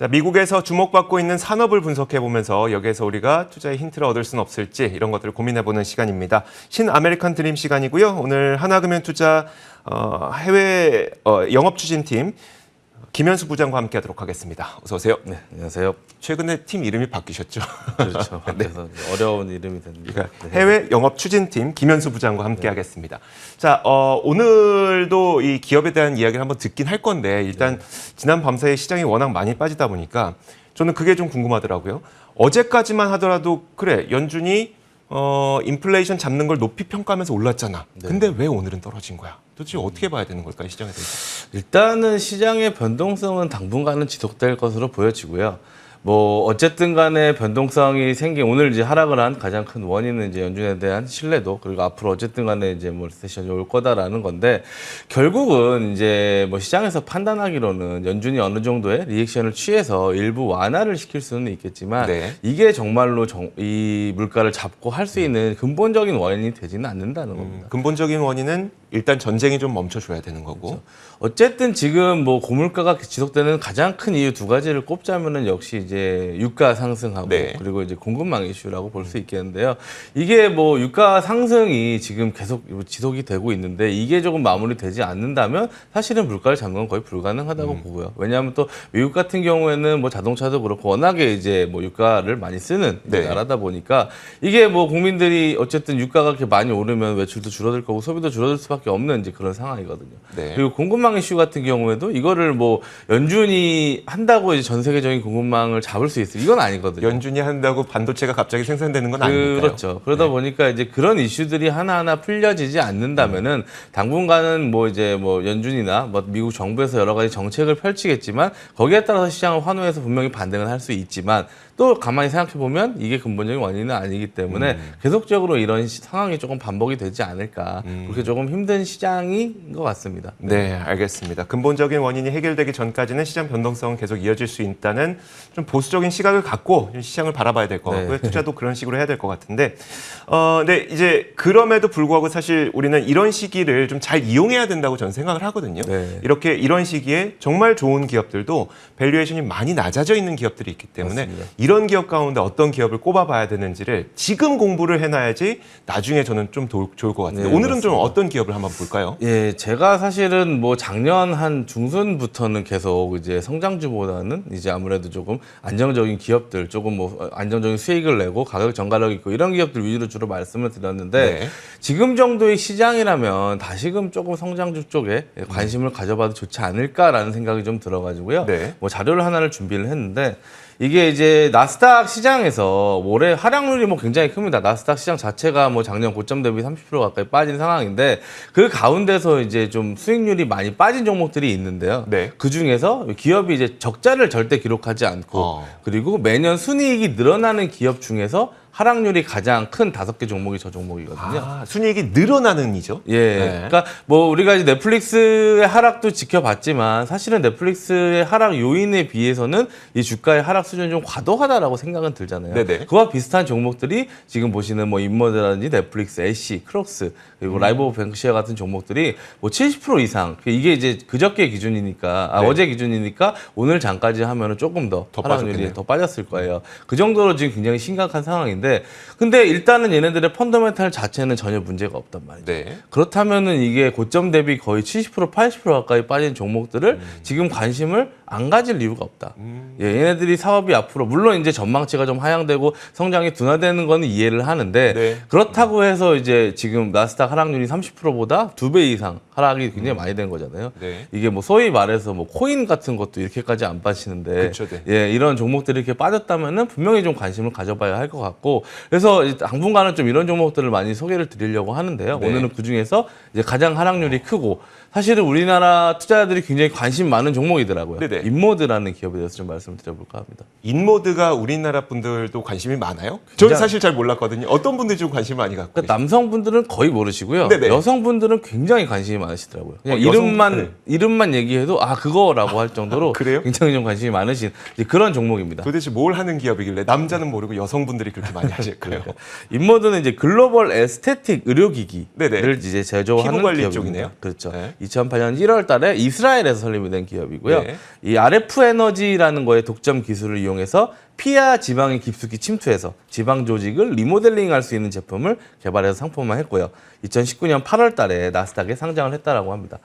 자, 미국에서 주목받고 있는 산업을 분석해보면서 여기에서 우리가 투자의 힌트를 얻을 수는 없을지 이런 것들을 고민해보는 시간입니다. 신아메리칸 드림 시간이고요. 오늘 하나금융투자 해외 영업추진팀 김현수 부장과 함께하도록 하겠습니다. 어서 오세요. 네, 안녕하세요. 최근에 팀 이름이 바뀌셨죠? 그렇죠. 네. 그래서 어려운 이름이 됩니다. 그러니까 해외 영업추진팀 김현수 부장과 함께하겠습니다. 자, 오늘도 이 기업에 대한 이야기를 한번 듣긴 할 건데 일단 지난 밤사이 시장이 워낙 많이 빠지다 보니까 저는 그게 좀 궁금하더라고요. 어제까지만 하더라도 그래 연준이 인플레이션 잡는 걸 높이 평가하면서 올랐잖아. 근데 왜 오늘은 떨어진 거야? 도대체 어떻게 봐야 되는 걸까요, 시장에 대해서? 일단은 시장의 변동성은 당분간은 지속될 것으로 보여지고요. 뭐 어쨌든 간에 변동성이 생긴 오늘 이제 하락을 한 가장 큰 원인은 이제 연준에 대한 신뢰도 그리고 앞으로 어쨌든 간에 이제 뭐 리세션이 올 거다라는 건데 결국은 이제 뭐 시장에서 판단하기로는 연준이 어느 정도의 리액션을 취해서 일부 완화를 시킬 수는 있겠지만 이게 정말로 이 물가를 잡고 할 수 있는 근본적인 원인이 되지는 않는다는 겁니다. 근본적인 원인은 일단 전쟁이 좀 멈춰줘야 되는 거고. 그렇죠. 어쨌든 지금 뭐 고물가가 지속되는 가장 큰 이유 두 가지를 꼽자면은 역시 이제 유가 상승하고 그리고 이제 공급망 이슈라고 볼 수 있겠는데요. 이게 뭐 유가 상승이 지금 계속 지속이 되고 있는데 이게 조금 마무리되지 않는다면 사실은 물가를 잡는 건 거의 불가능하다고 보고요. 왜냐하면 또 미국 같은 경우에는 뭐 자동차도 그렇고 워낙에 이제 뭐 유가를 많이 쓰는 나라다 보니까 이게 뭐 국민들이 어쨌든 유가가 그렇게 많이 오르면 외출도 줄어들 거고 소비도 줄어들 수밖에 없는 이제 그런 상황이거든요. 그리고 공급망 이슈 같은 경우에도 이거를 뭐 연준이 한다고 이제 전 세계적인 공급망을 잡을 수 있어요. 이건 아니거든요. 연준이 한다고 반도체가 갑자기 생산되는 건 아니니까요. 그렇죠. 그러다 보니까 이제 그런 이슈들이 하나하나 풀려지지 않는다면은 당분간은 뭐 이제 뭐 연준이나 뭐 미국 정부에서 여러 가지 정책을 펼치겠지만 거기에 따라서 시장을 환호해서 분명히 반등을 할 수 있지만 또 가만히 생각해 보면 이게 근본적인 원인은 아니기 때문에 계속적으로 이런 상황이 조금 반복이 되지 않을까 그렇게 조금 힘든 시장인 것 같습니다. 네, 알겠습니다. 근본적인 원인이 해결되기 전까지는 시장 변동성은 계속 이어질 수 있다는 좀 보수적인 시각을 갖고 시장을 바라봐야 될 것 같고요. 투자도 그런 식으로 해야 될 것 같은데, 네, 이제 그럼에도 불구하고 사실 우리는 이런 시기를 좀 잘 이용해야 된다고 저는 생각을 하거든요. 이렇게 이런 시기에 정말 좋은 기업들도 밸류에이션이 많이 낮아져 있는 기업들이 있기 때문에 이런 기업 가운데 어떤 기업을 꼽아봐야 되는지를 지금 공부를 해놔야지 나중에 저는 좀 좋을 것 같은데 오늘은 좀 어떤 기업을 한번 볼까요? 예, 제가 사실은 뭐 작년 한 중순부터는 계속 이제 성장주보다는 이제 아무래도 조금 안정적인 기업들, 조금 뭐 안정적인 수익을 내고 가격 전가력 있고 이런 기업들 위주로 주로 말씀을 드렸는데 지금 정도의 시장이라면 다시금 조금 성장주 쪽에 관심을 가져봐도 좋지 않을까라는 생각이 좀 들어가지고요. 뭐 자료를 하나를 준비를 했는데 이게 이제 나스닥 시장에서 올해 하락률이 뭐 굉장히 큽니다. 나스닥 시장 자체가 뭐 작년 고점 대비 30% 가까이 빠진 상황인데 그 가운데서 이제 좀 수익률이 많이 빠진 종목들이 있는데요. 그 중에서 기업이 이제 적자를 절대 기록하지 않고 그리고 매년 순이익이 늘어나는 기업 중에서 하락률이 가장 큰 5개 종목이 저 종목이거든요. 순이익이 늘어나는 이죠? 그러니까 뭐 우리가 이제 넷플릭스의 하락도 지켜봤지만 사실은 넷플릭스의 하락 요인에 비해서는 이 주가의 하락 수준이 좀 과도하다라고 생각은 들잖아요. 그와 비슷한 종목들이 지금 보시는 뭐 인머드라든지 넷플릭스, 애쉬, 크록스 그리고 라이브 오브 뱅크시어 같은 종목들이 뭐 70% 이상 이게 이제 그저께 기준이니까 어제 기준이니까 오늘 장까지 하면은 조금 더 하락률이 더 빠졌을 거예요. 그 정도로 지금 굉장히 심각한 상황인데 근데 일단은 얘네들의 펀더멘탈 자체는 전혀 문제가 없단 말이죠. 그렇다면은 이게 고점 대비 거의 70% 80% 가까이 빠진 종목들을 지금 관심을 안 가질 이유가 없다. 얘네들이 사업이 앞으로 물론 이제 전망치가 좀 하향되고 성장이 둔화되는 거는 이해를 하는데 그렇다고 해서 이제 지금 나스닥 하락률이 30%보다 2배 이상 하락이 굉장히 많이 된 거잖아요. 이게 뭐 소위 말해서 뭐 코인 같은 것도 이렇게까지 안 빠지는데 이런 종목들이 이렇게 빠졌다면은 분명히 좀 관심을 가져봐야 할 것 같고 그래서 당분간은 좀 이런 종목들을 많이 소개를 드리려고 하는데요. 오늘은 그 중에서 이제 가장 하락률이 크고 사실은 우리나라 투자자들이 굉장히 관심 많은 종목이더라고요. 인모드라는 기업에 대해서 좀 말씀을 드려볼까 합니다. 인모드가 우리나라 분들도 관심이 많아요? 저는 사실 잘 몰랐거든요. 어떤 분들이 좀 관심 많이 갖고 그러니까 남성분들은 거의 모르시고요. 여성분들은 굉장히 관심이 많으시더라고요. 그냥 이름만 얘기해도 아 그거라고 할 정도로 굉장히 좀 관심이 많으신 그런 종목입니다. 도대체 뭘 하는 기업이길래 남자는 모르고 여성분들이 그렇게 많이 하실까요? 인모드는 이제 글로벌 에스테틱 의료기기를 이제 제조하는 피부 관리 기업입니다. 쪽이네요. 그렇죠. 2008년 1월 달에 이스라엘에서 설립이 된 기업이고요. 이 이 RF 에너지라는 거의 독점 기술을 이용해서 피하 지방이 깊숙이 침투해서 지방 조직을 리모델링할 수 있는 제품을 개발해서 상품화했고요. 2019년 8월 달에 나스닥에 상장을 했다라고 합니다.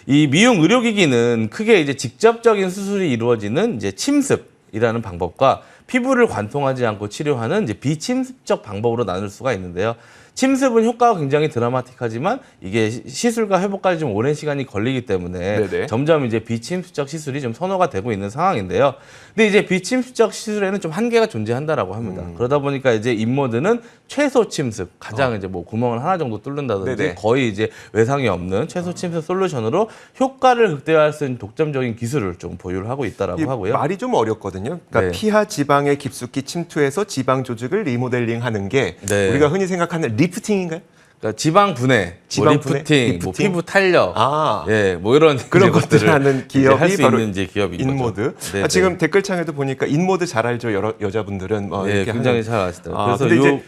이 미용 의료기기는 크게 이제 직접적인 수술이 이루어지는 이제 침습이라는 방법과 피부를 관통하지 않고 치료하는 이제 비침습적 방법으로 나눌 수가 있는데요. 침습은 효과가 굉장히 드라마틱하지만 이게 시술과 회복까지 좀 오랜 시간이 걸리기 때문에 네네. 점점 이제 비침습적 시술이 좀 선호가 되고 있는 상황인데요. 근데 이제 비침습적 시술에는 좀 한계가 존재한다라고 합니다. 그러다 보니까 이제 인모드는 최소 침습, 가장 이제 뭐 구멍을 하나 정도 뚫는다든지 네네. 거의 이제 외상이 없는 최소 침습 솔루션으로 효과를 극대화할 수 있는 독점적인 기술을 좀 보유를 하고 있다라고 하고요. 말이 좀 어렵거든요. 그러니까 네. 피하 지방에 깊숙이 침투해서 지방 조직을 리모델링하는 게 네. 우리가 흔히 생각하는 리프팅인가요? 그러니까 지방 분해, 지방 뭐 분해, 리프팅, 뭐 피부 탄력, 예, 뭐 이런 그런 이제 것들을 하는 기업이 할 수 바로 있는 이제 기업인 인모드. 거죠. 네, 지금 댓글창에도 보니까 인모드 잘 알죠. 여자분들은 네, 이렇게 굉장히 하는. 잘 아시더라고요. 그래서 그래서 이제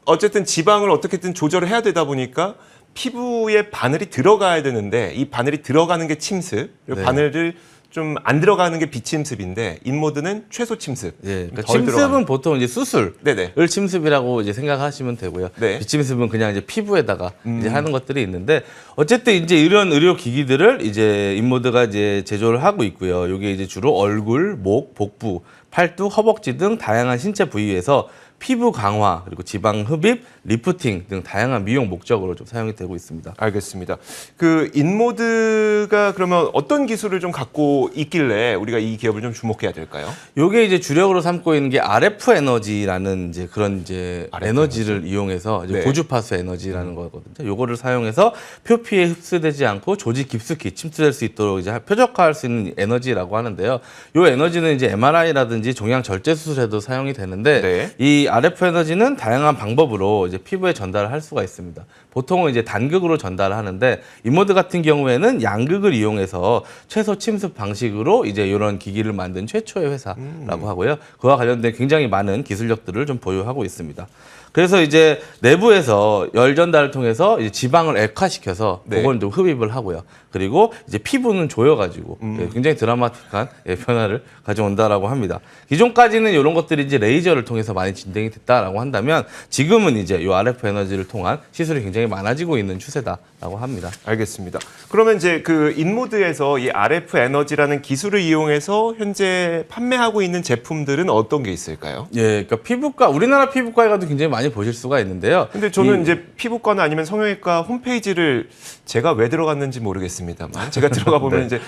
어쨌든 지방을 어떻게든 조절을 해야 되다 보니까 피부에 바늘이 들어가야 되는데 이 바늘이 들어가는 게 침습, 그리고 네. 바늘을 좀 안 들어가는 게 비침습인데 인모드는 최소 침습. 예, 그러니까 덜 침습은 들어가는. 보통 이제 수술을 네네. 침습이라고 이제 생각하시면 되고요. 네. 비침습은 그냥 이제 피부에다가 이제 하는 것들이 있는데 어쨌든 이제 이런 의료 기기들을 이제 인모드가 이제 제조를 하고 있고요. 이게 이제 주로 얼굴, 목, 복부, 팔뚝, 허벅지 등 다양한 신체 부위에서 피부 강화 그리고 지방 흡입, 리프팅 등 다양한 미용 목적으로 좀 사용이 되고 있습니다. 알겠습니다. 그 인모드가 그러면 어떤 기술을 좀 갖고 있길래 우리가 이 기업을 좀 주목해야 될까요? 요게 이제 주력으로 삼고 있는 게 RF 에너지라는 이제 그런 이제 RF 에너지를 이용해서 이제 네. 고주파수 에너지라는 거거든요. 요거를 사용해서 표피에 흡수되지 않고 조직 깊숙이 침투될 수 있도록 이제 표적화할 수 있는 에너지라고 하는데요. 요 에너지는 이제 MRI라든지 종양 절제 수술에도 사용이 되는데 네. 이 RF 에너지는 다양한 방법으로 이제 피부에 전달을 할 수가 있습니다. 보통은 이제 단극으로 전달을 하는데 인모드 같은 경우에는 양극을 이용해서 최소 침습 방식으로 이제 이런 기기를 만든 최초의 회사라고 하고요. 그와 관련된 굉장히 많은 기술력들을 좀 보유하고 있습니다. 그래서 이제 내부에서 열 전달을 통해서 이제 지방을 액화시켜서 네. 그걸 좀 흡입을 하고요. 그리고 이제 피부는 조여가지고 굉장히 드라마틱한 변화를 가져온다라고 합니다. 기존까지는 이런 것들이 이제 레이저를 통해서 많이 진행이 됐다라고 한다면 지금은 이제 이 RF 에너지를 통한 시술이 굉장히 많아지고 있는 추세다라고 합니다. 알겠습니다. 그러면 이제 그 인모드에서 이 RF 에너지라는 기술을 이용해서 현재 판매하고 있는 제품들은 어떤 게 있을까요? 예, 그러니까 피부과 우리나라 피부과에 가도 굉장히 많이 보실 수가 있는데요. 근데 저는 이제 피부과나 아니면 성형외과 홈페이지를 제가 왜 들어갔는지 모르겠습니다만 제가 들어가 보면 네. 이제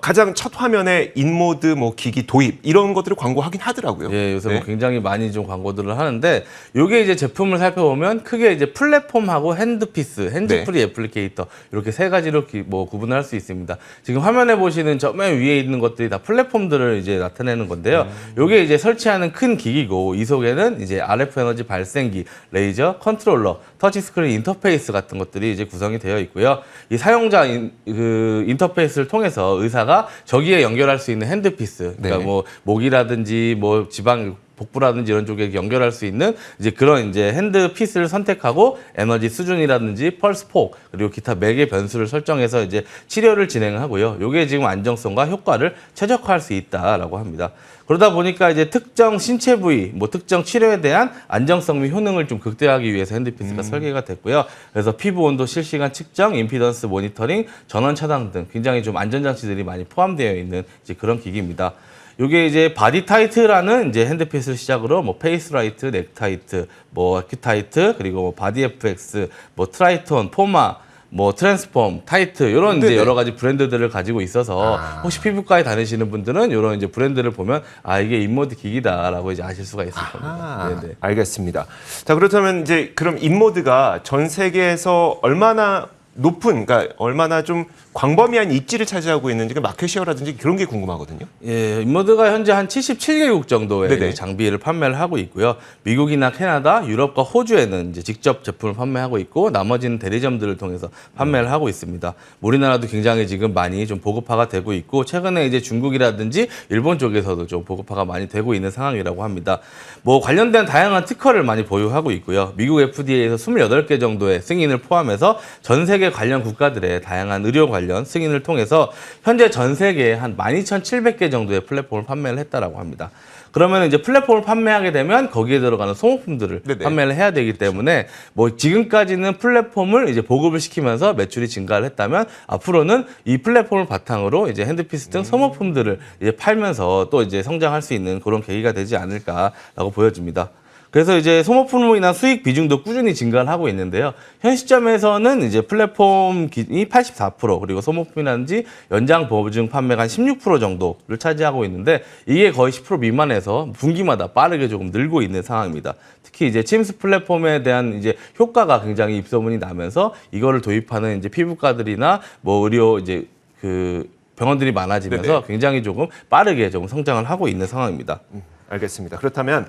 가장 첫 화면에 인모드 뭐 기기 도입 이런 것들을 광고하긴 하더라고요. 예, 요새 네. 뭐 굉장히 많이 좀 광고들을 하는데 요게 이제 제품을 살펴보면 크게 이제 플랫폼하고 핸드피스, 핸즈프리 네. 애플리케이터 이렇게 세 가지로 뭐 구분을 할 수 있습니다. 지금 화면에 보시는 저 맨 위에 있는 것들이 다 플랫폼들을 이제 나타내는 건데요. 요게 이제 설치하는 큰 기기고 이 속에는 이제 RF 에너지 발생기, 레이저, 컨트롤러, 터치스크린 인터페이스 같은 것들이 이제 구성이 되어 있고요. 이 사용자 그 인터페이스를 통해서 의사가 저기에 연결할 수 있는 핸드피스, 그러니까 네. 뭐 목이라든지 뭐 지방 복부라든지 이런 쪽에 연결할 수 있는 이제 그런 이제 핸드피스를 선택하고 에너지 수준이라든지 펄스 폭 그리고 기타 맥의 변수를 설정해서 이제 치료를 진행하고요. 요게 지금 안정성과 효과를 최적화할 수 있다라고 합니다. 그러다 보니까 이제 특정 신체 부위, 뭐 특정 치료에 대한 안정성 및 효능을 좀 극대화하기 위해서 핸드피스가 설계가 됐고요. 그래서 피부 온도 실시간 측정, 임피던스 모니터링, 전원 차단 등 굉장히 좀 안전장치들이 많이 포함되어 있는 이제 그런 기기입니다. 요게 이제 바디 타이트라는 이제 핸드피스를 시작으로 뭐 페이스라이트, 넥타이트, 뭐 아큐타이트, 그리고 뭐 바디 FX, 뭐 트라이톤, 포마, 뭐 트랜스폼, 타이트 이런 이제 여러 가지 브랜드들을 가지고 있어서 혹시 피부과에 다니시는 분들은 이런 이제 브랜드를 보면 아 이게 인모드 기기다라고 이제 아실 수가 있을 겁니다. 네네. 알겠습니다. 자, 그렇다면 이제 그럼 인모드가 전 세계에서 얼마나 높은, 그러니까 얼마나 좀 광범위한 입지를 차지하고 있는지, 그 마켓시어라든지 그런 게 궁금하거든요. 예, 인모드가 현재 한 77개국 정도의 네네. 이제 장비를 판매를 하고 있고요. 미국이나 캐나다, 유럽과 호주에는 이제 직접 제품을 판매하고 있고 나머지는 대리점들을 통해서 판매를 하고 있습니다. 우리나라도 굉장히 지금 많이 좀 보급화가 되고 있고 최근에 이제 중국이라든지 일본 쪽에서도 좀 보급화가 많이 되고 있는 상황이라고 합니다. 뭐 관련된 다양한 특허를 많이 보유하고 있고요. 미국 FDA에서 28개 정도의 승인을 포함해서 전 세계 세계 관련 국가들의 다양한 의료 관련 승인을 통해서 현재 전 세계에 한 12,700개 정도의 플랫폼을 판매를 했다라고 합니다. 그러면 이제 플랫폼을 판매하게 되면 거기에 들어가는 소모품들을 네네. 판매를 해야 되기 때문에 뭐 지금까지는 플랫폼을 이제 보급을 시키면서 매출이 증가를 했다면 앞으로는 이 플랫폼을 바탕으로 이제 핸드피스 등 소모품들을 이제 팔면서 또 이제 성장할 수 있는 그런 계기가 되지 않을까라고 보여집니다. 그래서 이제 소모품으로 인한 수익 비중도 꾸준히 증가를 하고 있는데요. 현 시점에서는 이제 플랫폼이 84% 그리고 소모품이라든지 연장 보증 판매가 한 16% 정도를 차지하고 있는데 이게 거의 10% 미만에서 분기마다 빠르게 조금 늘고 있는 상황입니다. 특히 이제 침스 플랫폼에 대한 이제 효과가 굉장히 입소문이 나면서 이거를 도입하는 이제 피부과들이나 뭐 의료 이제 그 병원들이 많아지면서 네네. 굉장히 조금 빠르게 좀 성장을 하고 있는 상황입니다. 알겠습니다. 그렇다면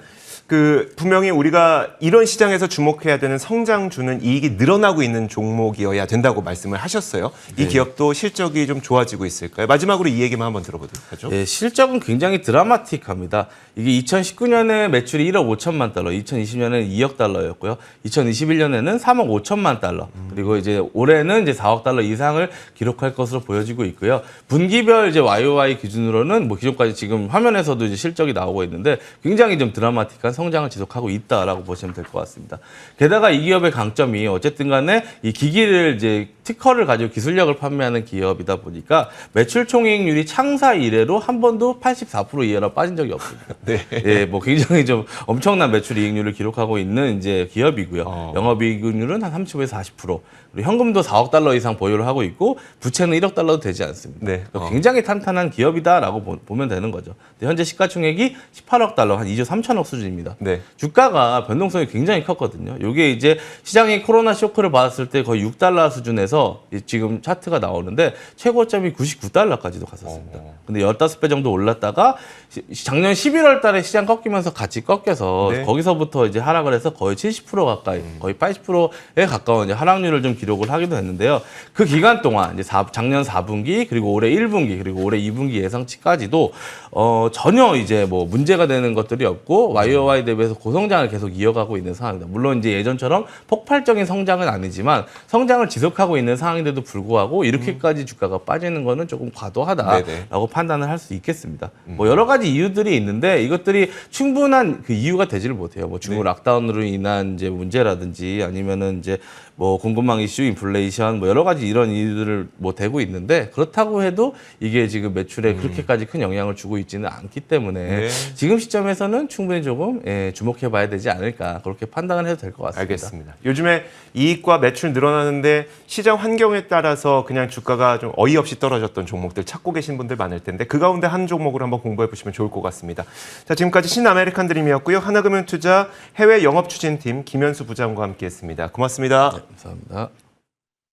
분명히 우리가 이런 시장에서 주목해야 되는 성장 주는 이익이 늘어나고 있는 종목이어야 된다고 말씀을 하셨어요. 이 기업도 실적이 좀 좋아지고 있을까요? 마지막으로 이 얘기만 한번 들어보도록 하죠. 네, 실적은 굉장히 드라마틱합니다. 이게 2019년에 매출이 1억 5천만 달러, 2020년에는 2억 달러였고요. 2021년에는 3억 5천만 달러, 그리고 이제 올해는 이제 4억 달러 이상을 기록할 것으로 보여지고 있고요. 분기별 이제 YOY 기준으로는 뭐 기존까지 지금 화면에서도 이제 실적이 나오고 있는데 굉장히 좀 드라마틱한 성장을 지속하고 있다라고 보시면 될 것 같습니다. 게다가 이 기업의 강점이 어쨌든 간에 이 기기를 이제 특허를 가지고 기술력을 판매하는 기업이다 보니까 매출 총이익률이 창사 이래로 한 번도 84% 이하로 빠진 적이 없습니다. 네. 예, 뭐 굉장히 좀 엄청난 매출 이익률을 기록하고 있는 이제 기업이고요. 영업이익률은 한 35에서 40%. 그리고 현금도 4억 달러 이상 보유를 하고 있고 부채는 1억 달러도 되지 않습니다. 네. 굉장히 탄탄한 기업이다라고 보면 되는 거죠. 현재 시가총액이 18억 달러, 한 2조 3천억 수준입니다. 네. 주가가 변동성이 굉장히 컸거든요. 이게 이제 시장이 코로나 쇼크를 받았을 때 거의 6달러 수준에서 지금 차트가 나오는데 최고점이 99달러까지도 갔었습니다. 근데 15배 정도 올랐다가 작년 11월 달에 시장 꺾이면서 같이 꺾여서 네. 거기서부터 이제 하락을 해서 거의 70% 가까이, 거의 80%에 가까운 이제 하락률을 좀 기록을 하기도 했는데요. 그 기간 동안 이제 작년 4분기 그리고 올해 1분기 그리고 올해 2분기 예상치까지도 전혀 이제 뭐 문제가 되는 것들이 없고 YOY 대비해서 고성장을 계속 이어가고 있는 상황입니다. 물론 이제 예전처럼 폭발적인 성장은 아니지만 성장을 지속하고 있는 상황인데도 불구하고 이렇게까지 주가가 빠지는 거는 조금 과도하다라고 판단을 할 수 있겠습니다. 뭐 여러 가지 이유들이 있는데 이것들이 충분한 그 이유가 되지를 못해요. 뭐 중국 락다운으로 인한 이제 문제라든지 아니면은 이제 뭐 공급망 이슈, 인플레이션, 뭐 여러 가지 이런 이유들을 뭐 대고 있는데 그렇다고 해도 이게 지금 매출에 그렇게까지 큰 영향을 주고 있지는 않기 때문에 지금 시점에서는 충분히 조금 주목해봐야 되지 않을까 그렇게 판단을 해도 될 것 같습니다. 알겠습니다. 요즘에 이익과 매출 늘어나는데 시장 환경에 따라서 그냥 주가가 좀 어이없이 떨어졌던 종목들 찾고 계신 분들 많을 텐데 그 가운데 한 종목으로 한번 공부해 보시면 좋을 것 같습니다. 자, 지금까지 신아메리칸 드림이었고요. 하나금융투자 해외 영업추진팀 김현수 부장과 함께했습니다. 고맙습니다. 감사합니다.